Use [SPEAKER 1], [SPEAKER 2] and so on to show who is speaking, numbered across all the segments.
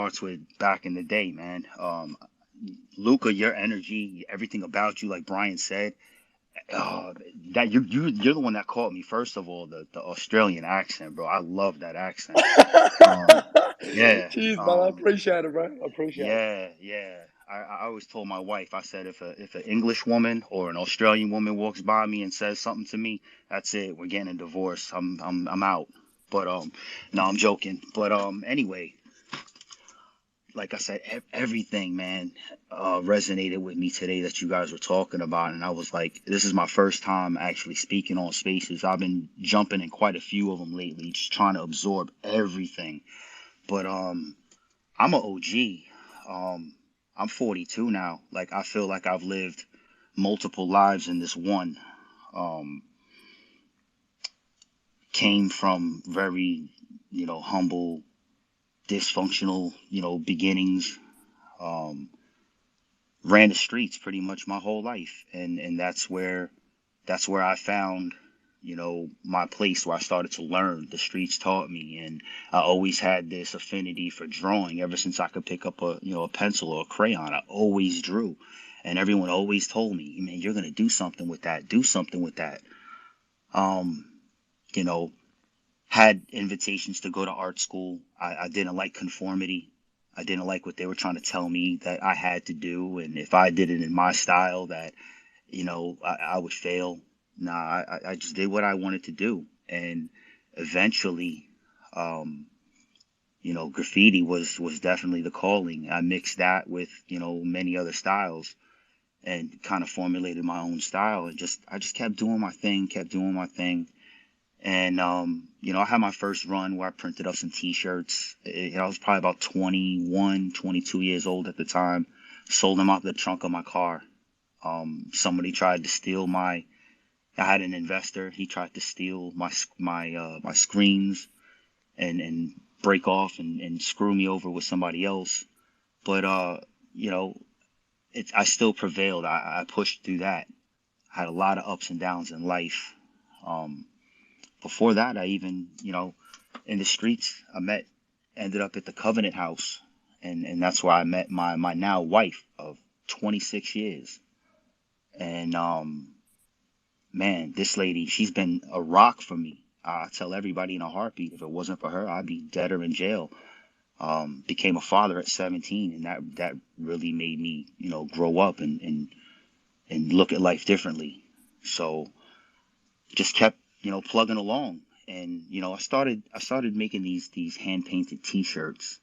[SPEAKER 1] starts with back in the day, man. Luca, your energy, everything about you, like Brian said, uh, that you're the one that caught me. First of all, the Australian accent, bro. I love that accent. Um, yeah,
[SPEAKER 2] Jeez, man, I
[SPEAKER 1] um,
[SPEAKER 2] appreciate it, bro. I appreciate it.
[SPEAKER 1] yeah. I always told my wife, I said if an English woman or an Australian woman walks by me and says something to me, that's it. We're getting a divorce. I'm out. But no, I'm joking. But anyway, like I said, everything, man, resonated with me today that you guys were talking about, and I was like, this is my first time actually speaking on Spaces. I've been jumping in quite a few of them lately, just trying to absorb everything. But I'm a OG. Um, I'm 42 now. Like I feel like I've lived multiple lives in this one. Um, Came from very, humble, dysfunctional, beginnings. Um, Ran the streets pretty much my whole life, and that's where I found, my place where I started to learn. The streets taught me, and I always had this affinity for drawing ever since I could pick up a pencil or a crayon. I always drew, and everyone always told me, man, you're gonna do something with that. Do something with that. Um, you know, had invitations to go to art school. I didn't like conformity. I didn't like what they were trying to tell me that I had to do, and if I did it in my style, that I would fail. Nah, I just did what I wanted to do, and eventually, um, graffiti was definitely the calling. I mixed that with many other styles, and kind of formulated my own style, and just I just kept doing my thing, kept doing my thing, and I had my first run where I printed up some T-shirts. I was probably about 21, 22 years old at the time. Sold them out the trunk of my car. Somebody tried to steal my. I had an investor. He tried to steal my screens and break off and screw me over with somebody else. But you know, I still prevailed. I pushed through that. I had a lot of ups and downs in life. Um, Before that, I even in the streets ended up at the Covenant House, and that's where I met my now wife of 26 years. And man, this lady, she's been a rock for me. I tell everybody in a heartbeat, if it wasn't for her, I'd be dead or in jail. Became a father at 17, and that really made me, grow up and look at life differently. So just kept, plugging along. And, I started making these hand painted T-shirts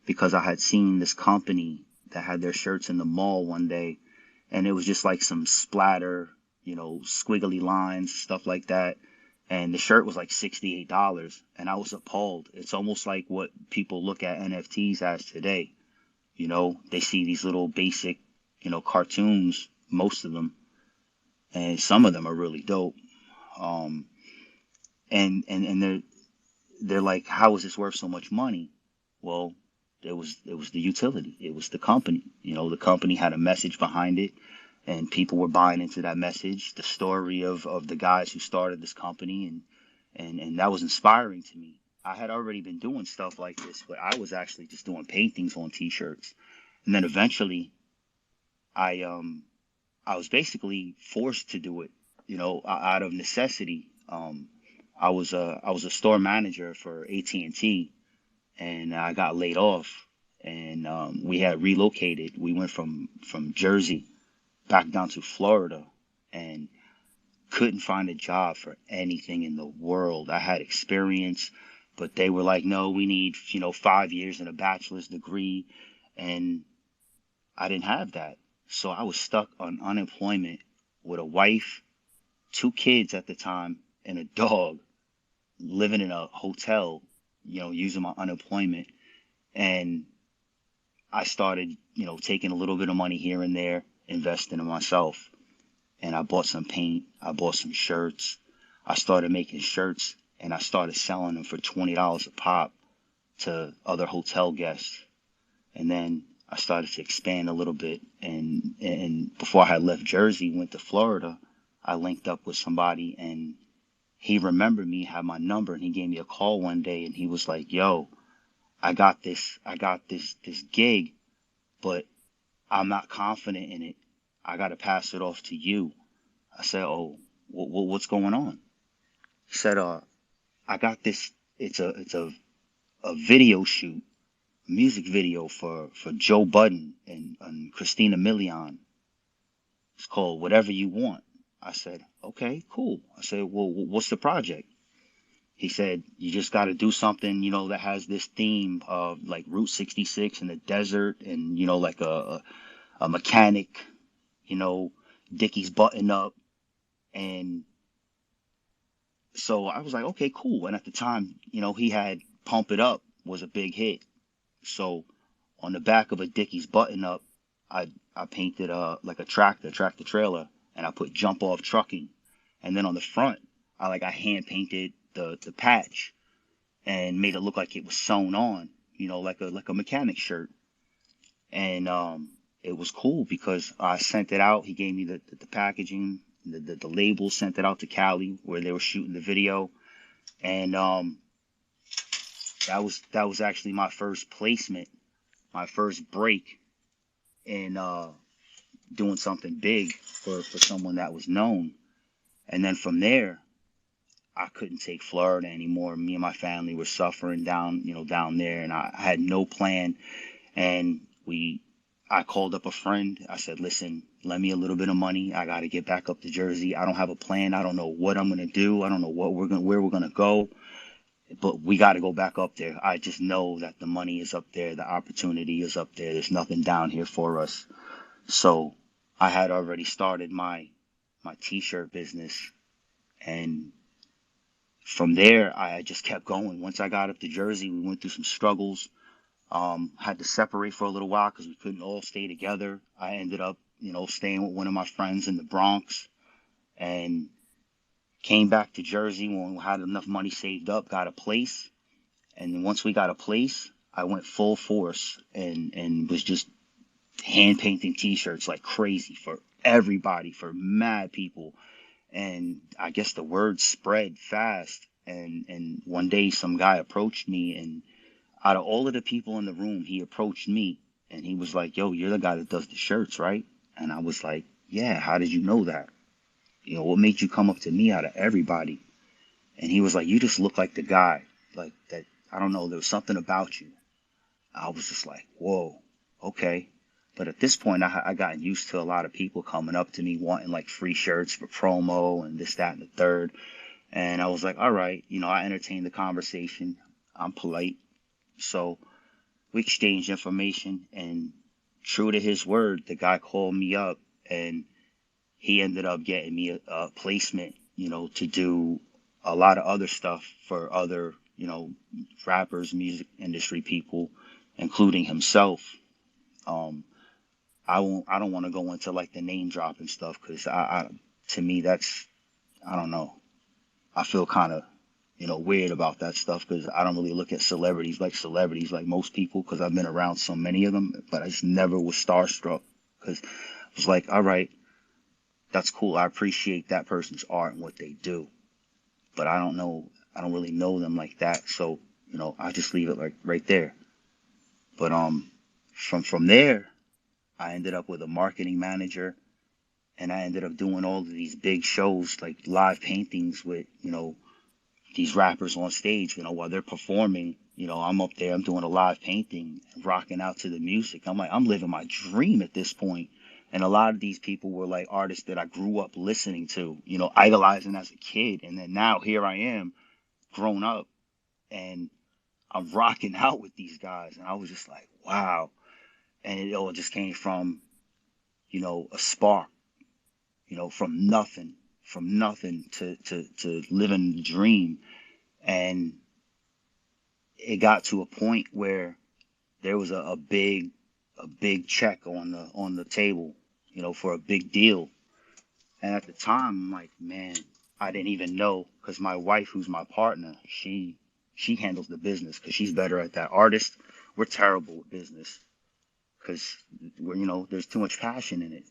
[SPEAKER 1] because I had seen this company that had their shirts in the mall one day, and it was just like some splatter, squiggly lines, stuff like that. And the shirt was like $68, and I was appalled. It's almost like what people look at NFTs as today. They see these little basic, cartoons, most of them, and some of them are really dope. Um, and they're like, how is this worth so much money? Well, it was the utility. It was the company. The company had a message behind it, and people were buying into that message, the story of the guys who started this company, and that was inspiring to me. I had already been doing stuff like this, but I was actually just doing paintings on T-shirts, and then eventually I I was basically forced to do it, out of necessity. I was a store manager for AT&T, and I got laid off, and we had relocated. We went from Jersey back down to Florida, and couldn't find a job for anything in the world. I had experience, but they were like, no, we need 5 years and a bachelor's degree, and I didn't have that. So I was stuck on unemployment with a wife, two kids at the time, and a dog, living in a hotel, using my unemployment. And I started, taking a little bit of money here and there, investing in myself. And I bought some paint, I bought some shirts. I started making shirts, and I started selling them for $20 a pop to other hotel guests. And then I started to expand a little bit. And before I had left Jersey, went to Florida, I linked up with somebody, and he remembered me, had my number, and he gave me a call one day, and he was like, yo, I got this gig, but I'm not confident in it. I got to pass it off to you. I said, oh, what's going on? He said, I got this. It's a video shoot, music video for Joe Budden and Christina Milian. It's called Whatever You Want. I said, okay, cool. I said, well, what's the project? He said, you just got to do something, that has this theme of like Route 66 in the desert and, like a mechanic, you know, Dickies button up. And so I was like, okay, cool. And at the time, he had Pump It Up was a big hit. So on the back of a Dickies button up, I painted like a tractor trailer, and I put Jump Off Trucking. And then on the front, I hand painted the patch and made it look like it was sewn on, like a mechanic shirt. And it was cool because I sent it out. He gave me the packaging, the label, sent it out to Cali where they were shooting the video. And that was actually my first placement, my first break in doing something big for someone that was known. And then from there, I couldn't take Florida anymore. Me and my family were suffering down there, and I had no plan. And I called up a friend. I said, listen, lend me a little bit of money. I got to get back up to Jersey. I don't have a plan. I don't know what I'm going to do. I don't know where we're going to go, but we got to go back up there. I just know that the money is up there. The opportunity is up there. There's nothing down here for us. So I had already started my t-shirt business, and from there I just kept going. Once I got up to Jersey, we went through some struggles. Had to separate for a little while because we couldn't all stay together. I ended up, staying with one of my friends in the Bronx, and came back to Jersey when we had enough money saved up, got a place. And then once we got a place, I went full force and was just hand painting t-shirts like crazy for everybody, for mad people. And I guess the word spread fast. And one day some guy approached me, and out of all of the people in the room, he approached me and he was like, yo, you're the guy that does the shirts, right? And I was like, yeah, how did you know that? What made you come up to me out of everybody? And he was like, you just look like the guy, like that. I don't know. There was something about you. I was just like, whoa, okay. But at this point, I got used to a lot of people coming up to me wanting like free shirts for promo and this, that, and the third. And I was like, all right, I entertained the conversation. I'm polite. So we exchanged information, and true to his word, the guy called me up, and he ended up getting me a placement, to do a lot of other stuff for other, rappers, music industry people, including himself. Um, I don't want to go into like the name dropping stuff because to me, I don't know. I feel kind of, weird about that stuff because I don't really look at celebrities like most people because I've been around so many of them, but I just never was starstruck because I was like, all right, that's cool. I appreciate that person's art and what they do, but I don't really know them like that. So, I just leave it like right there. But from there, I ended up with a marketing manager, and I ended up doing all of these big shows like live paintings with, these rappers on stage, while they're performing, I'm up there, I'm doing a live painting, rocking out to the music. I'm like, I'm living my dream at this point. And a lot of these people were like artists that I grew up listening to, idolizing as a kid. And then now here I am, grown up, and I'm rocking out with these guys. And I was just like, wow. And it all just came from, a spark, from nothing to living the dream. And it got to a point where there was a big check on the table, for a big deal. And at the time, I'm like, man, I didn't even know because my wife, who's my partner, she handles the business because she's better at that. Artists, we're terrible with business because there's too much passion in it.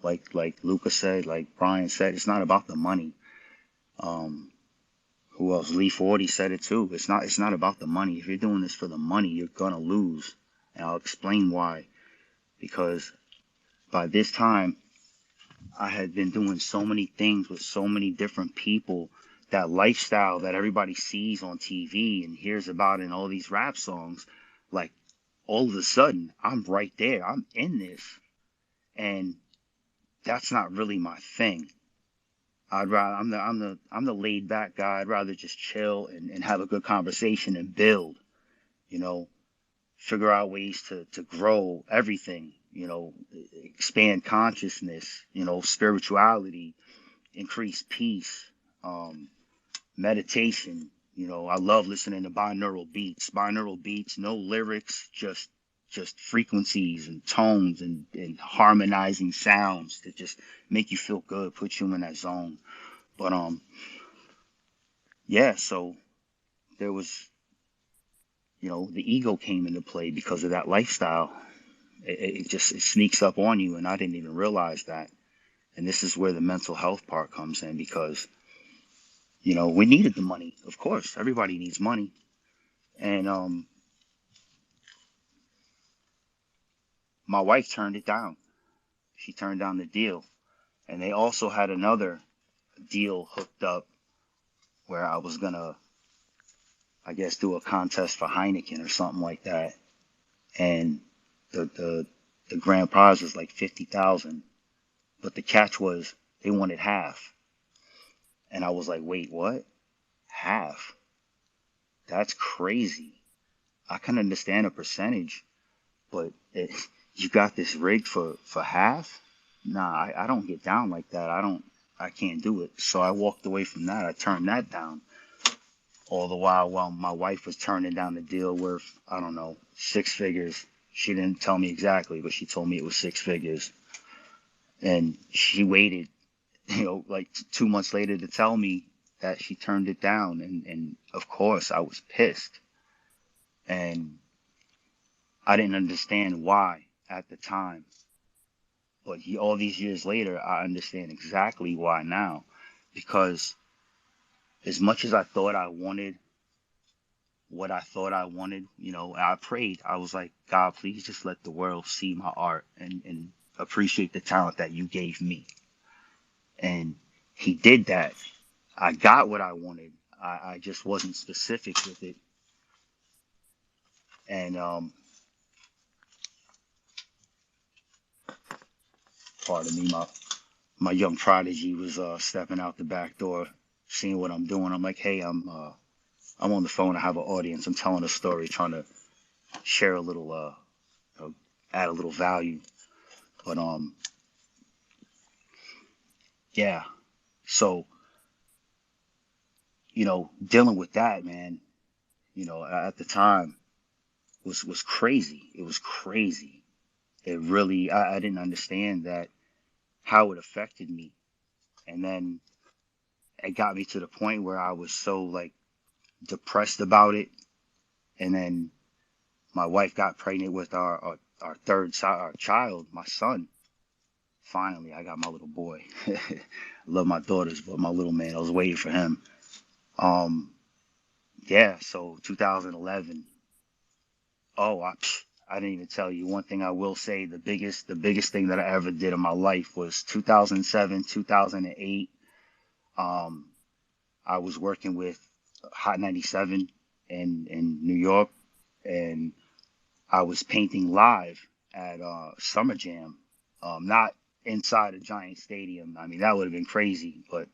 [SPEAKER 1] Like Luca said, like Brian said, it's not about the money. Um, Who else? Lee Forty said it too. It's not about the money. If you're doing this for the money, you're gonna lose. And I'll explain why. Because by this time, I had been doing so many things with so many different people. That lifestyle that everybody sees on TV and hears about in all these rap songs, like all of a sudden, I'm right there. I'm in this. And that's not really my thing. I'm the laid back guy. I'd rather just chill and have a good conversation and build, you know, figure out ways to grow everything, expand consciousness, spirituality, increase peace, um, meditation. I love listening to binaural beats. Binaural beats, no lyrics, just frequencies and tones and harmonizing sounds that just make you feel good, put you in that zone. But yeah, so there was, the ego came into play because of that lifestyle. It sneaks up on you, and I didn't even realize that. And this is where the mental health part comes in because, we needed the money. Of course, everybody needs money. And my wife turned it down. She turned down the deal. And they also had another deal hooked up where I was gonna, I guess, do a contest for Heineken or something like that. And the grand prize was like 50,000. But the catch was they wanted half. And I was like, wait, what? Half? That's crazy. I can understand a percentage, but you got this rigged for half? Nah, I don't get down like that. I can't do it. So I walked away from that. I turned that down. All the while my wife was turning down the deal worth, I don't know, 6 figures. She didn't tell me exactly, but she told me it was 6 figures. And she waited, like 2 months later to tell me that she turned it down. And of course, I was pissed. And I didn't understand why at the time. But all these years later, I understand exactly why now. Because as much as I thought I wanted what I thought I wanted, I prayed. I was like, God, please just let the world see my art and appreciate the talent that you gave me. And he did that. I got what I wanted. I just wasn't specific with it. And pardon me, my young prodigy was stepping out the back door, seeing what I'm doing. I'm like, hey, I'm on the phone. I have an audience. I'm telling a story, trying to share a little, add a little value. But yeah. So dealing with that, man, at the time was crazy. It was crazy. It really, I didn't understand that how it affected me. And then it got me to the point where I was so like depressed about it. And then my wife got pregnant with our third our child, my son. Finally, I got my little boy. I love my daughters, but my little man, I was waiting for him. Um, yeah, so 2011. Oh, I didn't even tell you. One thing I will say, the biggest thing that I ever did in my life was 2007, 2008. Um, I was working with Hot 97 in New York, and I was painting live at Summer Jam. Not inside a giant stadium. I mean, that would have been crazy, but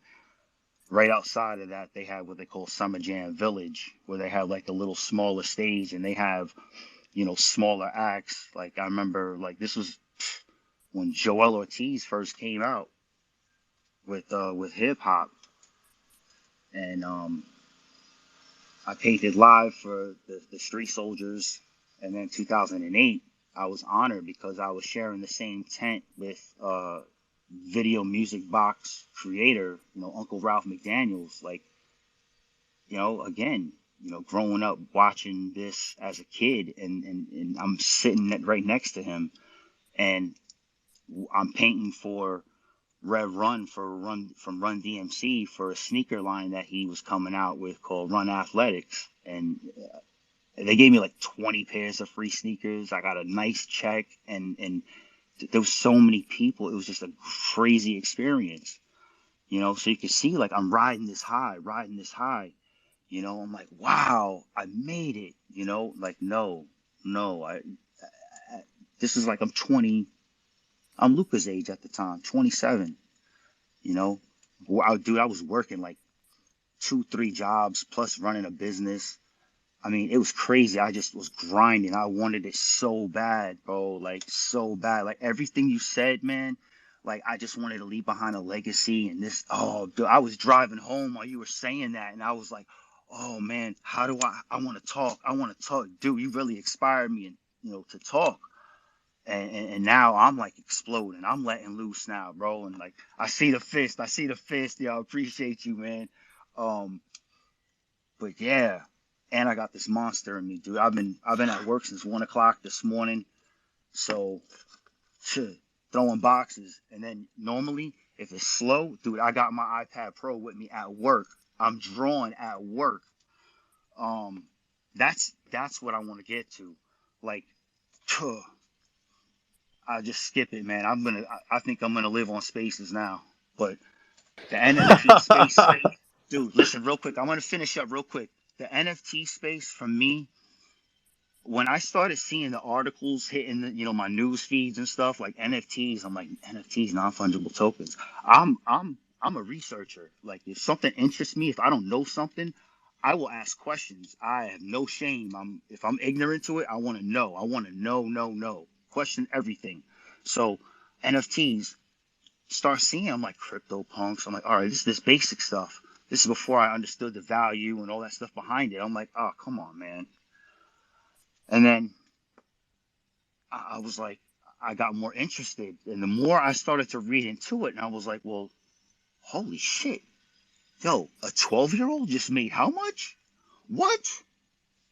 [SPEAKER 1] right outside of that, they have what they call Summer Jam Village, where they have like a little smaller stage and they have, smaller acts. Like I remember, like this was when Joel Ortiz first came out with hip hop, and I painted live for the Street Soldiers, and then 2008, I was honored because I was sharing the same tent with video music box creator, Uncle Ralph McDaniels. Like, again, growing up watching this as a kid, and I'm sitting right next to him, and I'm painting for Rev Run from Run DMC for a sneaker line that he was coming out with called Run Athletics, and they gave me like 20 pairs of free sneakers. I got a nice check, and there was so many people. It was just a crazy experience, you know. So you can see like I'm riding this high, riding this high. You know, I'm like, wow, I made it. You know, like no, this is like I'm 20. I'm Luca's age at the time, 27. You know, dude, I was working like 2, 3 jobs plus running a business. I mean, it was crazy. I just was grinding. I wanted it so bad, bro. Like so bad. Like everything you said, man. Like I just wanted to leave behind a legacy. And this, oh, dude, I was driving home while you were saying that, and I was like, oh man, how do I want to talk. I want to talk, dude. You really inspired me, and to talk. And now I'm like exploding. I'm letting loose now, bro. And like I see the fist. I see the fist. Yo, I appreciate you, man. Um, but yeah, and I got this monster in me, dude. I've been at work since 1 o'clock this morning. So shit, throwing boxes. And then normally if it's slow, dude, I got my iPad Pro with me at work. I'm drawing at work. Um, that's what I want to get to. Like, I just skip it, man. I think I'm gonna live on Spaces now. But the NFT space, dude, listen real quick. I want to finish up real quick. The NFT space for me, when I started seeing the articles hitting my news feeds and stuff like NFTs, I'm like NFTs, non-fungible tokens. I'm a researcher. Like if something interests me, if I don't know something, I will ask questions. I have no shame. If I'm ignorant to it, I want to know. I want to know. Question everything. So NFTs, start seeing I'm like CryptoPunks. I'm like, all right, this is this basic stuff. This is before I understood the value and all that stuff behind it. I'm like, oh, come on, man. And then I was like, I got more interested. And the more I started to read into it, and I was like, well, holy shit. Yo, a 12-year-old just made how much? What?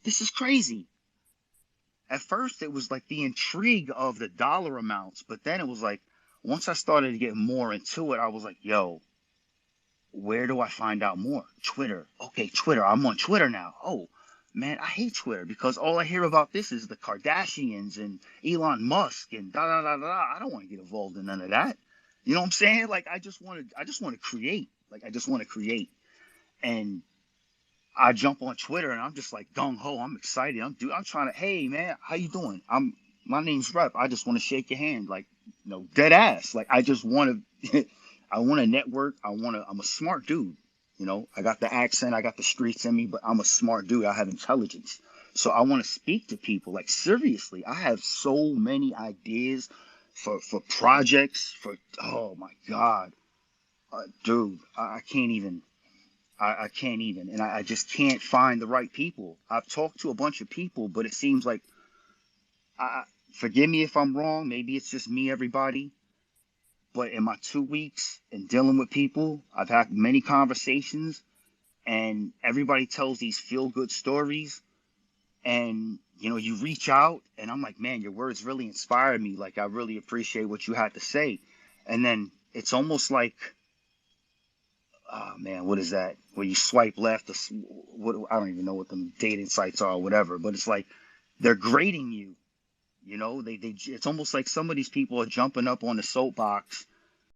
[SPEAKER 1] This is crazy. At first, it was like the intrigue of the dollar amounts. But then it was like, once I started to get more into it, I was like, yo, where do I find out more? Twitter. Okay, Twitter. I'm on Twitter now. Oh, man, I hate Twitter because all I hear about this is the Kardashians and Elon Musk and da da da da. I don't want to get involved in none of that. You know what I'm saying? Like I just want to create. Like I just want to create. And I jump on Twitter and I'm just like gung ho. I'm excited. I'm trying to. Hey man, how you doing? My name's Rep. I just want to shake your hand. Like dead ass. Like I just want to. I want to network. I'm a smart dude. I got the accent. I got the streets in me, but I'm a smart dude. I have intelligence. So I want to speak to people. Like seriously, I have so many ideas for projects. Oh my God, dude, I can't even. I can't even, and I just can't find the right people. I've talked to a bunch of people, but it seems like, I, forgive me if I'm wrong. Maybe it's just me, everybody. But in my 2 weeks in dealing with people, I've had many conversations, and everybody tells these feel good stories. And you reach out, and I'm like, man, your words really inspired me. Like, I really appreciate what you had to say. And then it's almost like, oh man, what is that? Where you swipe left, what I don't even know what the dating sites are or whatever, but it's like they're grading you. It's almost like some of these people are jumping up on the soapbox